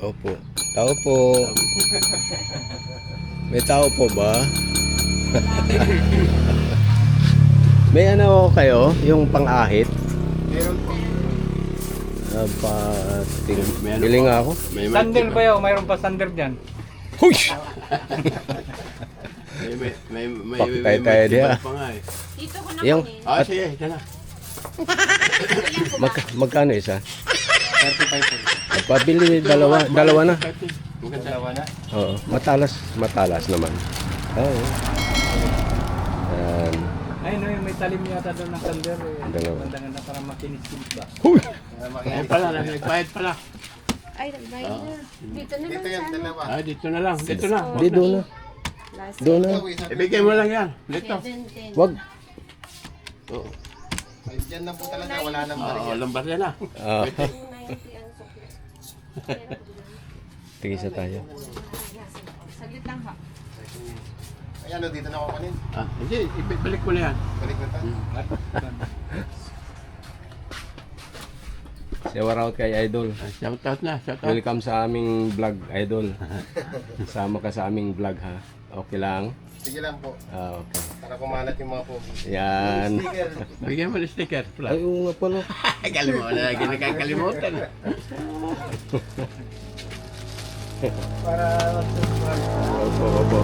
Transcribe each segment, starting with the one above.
Opo. Tao po. May tao po ba? May ano kayo? Yung pang-ahit? Meron po. Bili nga ako. Sander ba yun? Mayroon pa sander dyan. Huy! May Paktay tayo diya. pa nga eh. Dito ko na Yung, Ah, sige, ito na. magkano isa? 35 po. Pabili dalawa na. Maganda. Dalawa na. Oo, matalas naman. Oo. Yan. Ay, no, yung may talim yata doon ng sander. Dalawa. Maganda na para makinis-kinis ba? Huy! Ayun pala, nagbayad pala. Ay, nagbayad na. Dito na lang yan, sana. dalawa. Ah, dito na lang. Dito na. Di, doon na. Last Doon na. Ibigay mo lang yan. Dito. 710. Wag. Oo. Ay, dyan na po talaga, wala nang Oo, lambar yan ah. Ah, 290 ang sukli. tigisa tayo. Saglit lang ha. Ay, ano, dito na ako kanin. Ah, hindi, ibalik mo na yan. Balik na tayo. Shout out kay Idol. Ah, shout out na, shout out. Welcome sa aming vlog, Idol. Sama ka sa aming vlog, ha? Okay lang? Sige lang po, Ah, okay. para kumalat yung mga pogi. Yan. Bigyan mo ng sticker. Ay, oo nga pala. Kalimutan na lagi nakakalimutan. Para Opo.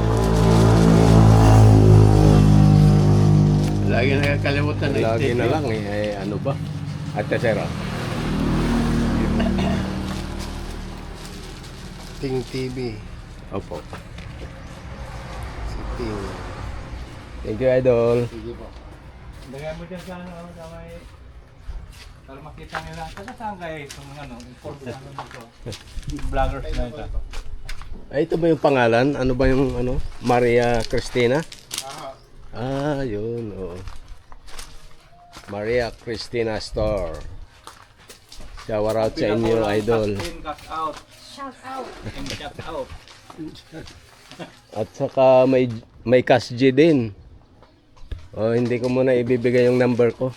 Lagi nakakalimutan na Lagi sticker. na lang eh. Ay, ano ba? At sir, Ting TV. Opo. Si Ting. Thank you, Idol. Sige po. lagyan mo dyan sa ano, sa may... Para makita nila. Saan kayo itong ano, import na ano dito. Vloggers na ito. Ay, ito ba yung pangalan? Ano ba yung ano? Maria Cristina? Ah, Ah, yun. Oo. Maria Cristina Store. Shout out sa inyo, Idol. Cut out. Shout out. And shout out. At saka may cash G din. Oh, hindi ko muna ibibigay yung number ko.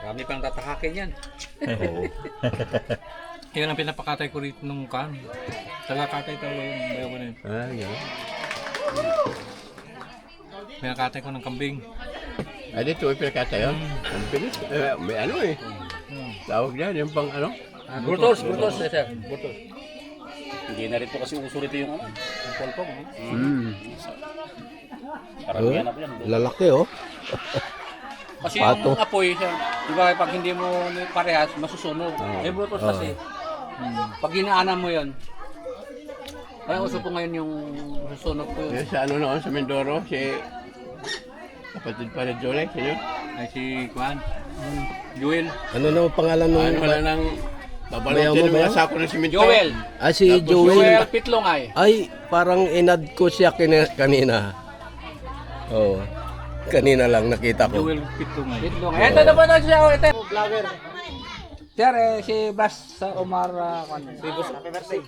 Marami pang tatahakin yan. Oo. Yan ang pinapakatay ko rito nung kan. Taga-katay talaga yung bayo ko na yun. Ah, yun. Pinakatay ko ng kambing. Ah, dito ay pinakata yun. Ang bilis. May ano eh. Tawag yan, yung pang ano. Burtos, sir. Burtos. Hindi na rin po kasi uso rito yung ano, yung polpong. Parang Oh, yan yan. lalaki oh. Kasi Pato. yung apoy, sir, di ba pag hindi mo parehas, masusunog. Eh, butos kasi. Pag ginaanan mo yun, kaya uso po ngayon yung susunog po yun. Yung sa ano noon, sa Mindoro, si kapatid pa ni Jolie, sino? Ay si Juan. Joel. Ano na ang pangalan nung... Ano wala nang Bayaw babalotin mo, ng bayaw? mga sako ng simento. Joel! Ah, si Tapos Joel. Joel Pitlongay. Ay, parang inad ko siya kanina. Oo. Kanina lang nakita ko. Joel Pitungay. Pitlongay. Ito na po na siya, ito. Vlogger. Sir, si Bas sa Omar, happy birthday.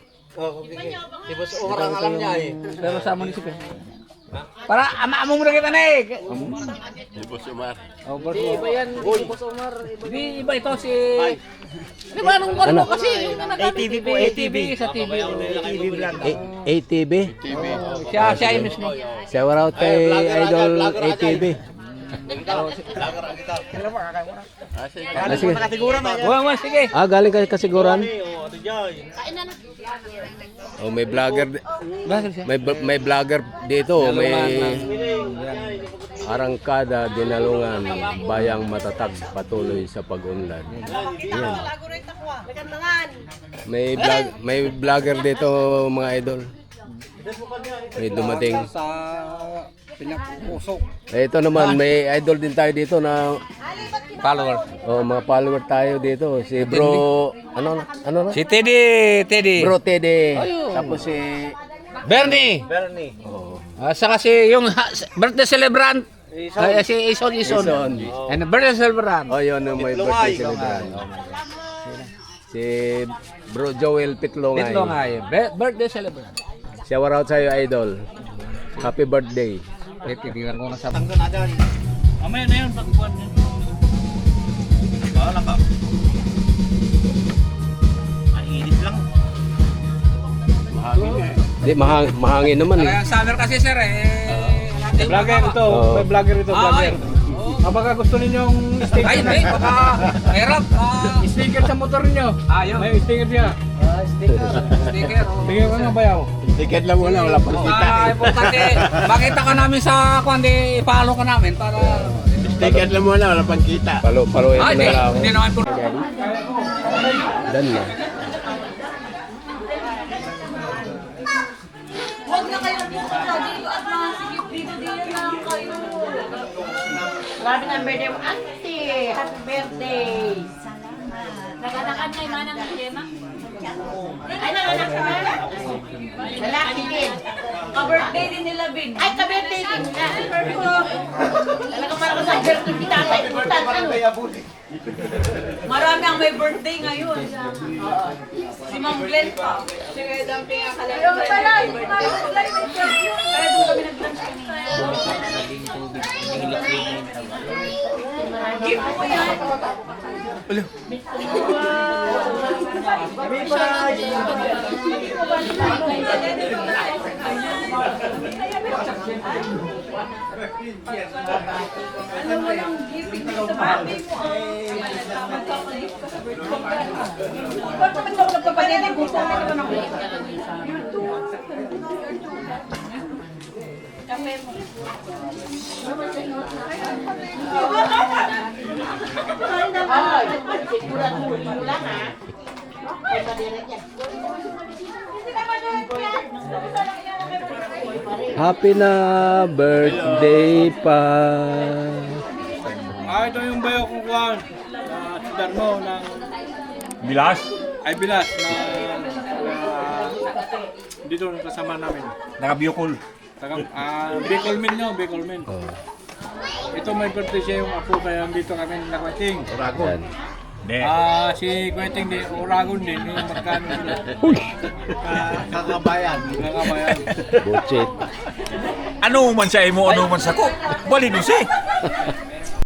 Si Bas Omar ang alam niya eh. Pero sa munisipyo. Para ama mo muna kita na eh. Si Boss Omar. Oh, Boss Omar. Iba yan, Boss Omar. Di iba ito si... Di ba nung ano kasi yung ATV po, ATV sa TV. ATV vlog. ATV? TV. Siya ay mismo. Shout out kay Idol ATV. Ah, sige. Ah, sige. Wala, sige. Ah, galing ka kasiguran? Kain na na. Oh, may vlogger. May vlogger dito. May arangkada, dinalungan, bayang matatag, patuloy sa pag-unlad. Yan. May vlogger dito, mga idol. May dumating. Sa pinapusok. Eh, ito naman, may idol din tayo dito na Follower. oh, mga follower tayo dito. Si Bro, ano na? Si Teddy. Bro Tede. Tapos si Bernie. oh, Saka si yung birthday celebrant. Si Ison. Ison. And birthday celebrant. Oh, yun yung may birthday celebrant. Si Bro Joel Pitlongay. Pitlongay. Birthday celebrant. Shout out sa'yo, idol. Happy birthday. Titignan ko na sa... Mamaya na yun, pagkuhan nyo. Bahala ka. Di, mahangin naman eh. Kaya summer kasi sir Vlogger ito. Oo. May vlogger ito, vlogger. Baka gusto ninyong sticker Ay, hindi. Baka mahirap. sticker sa motor niyo. Yun. May sticker siya. Sticker. Tingnan ko nga bayaw. Ticket lang muna, wala pang kita. Importante. Makita ka namin sa kundi i-follow ka namin para... Ticket lang muna, wala pang kita. Paluin ko Hindi. na lang ako. Hindi naman importante. Dan na. Huwag na kayo pumunta dito at masigip dito. Dito na lang kayo. Grabe ng birthday mo. Auntie, happy birthday. Salamat. Naganakan kay Manang Tema? Ay, naganak ka ba? Lalaki din. Ka-birthday din nila, Bin. Ay, ka-birthday din nila. Talaga parang sa birthday ni tatay. Ano? Marami ang may birthday ngayon. Si Ma'am Glenn pa. Sige, dumping ang kalala. Pero pala, si Ma'am Glenn may birthday. Kaya doon kami nag-lunch kanina. Gift mo yan. Alam mo lang, giving sa birthday mo magkakagift ka sa birthday mo. Ba't naman ako nagpapalinig? Gusto mo naman ako. Kape mo. Ay, sigurado lang ha. Happy na birthday pa. Ito yung bayaw kong kuhan. Si Darmo ng... Bilas? Ay, Bilas. Dito kasama namin. Naka-Bicol. Bicolmen nyo, Bicolmen. Oh. Ito may birthday siya yung apo kaya dito kami nakwating. Yan. Hindi. Si Kweting di Oragon din, yung magkano sila. Kakabayan. Nakabayan. Buchit. Ano man sa imo, ano man sa ko. Balinos eh.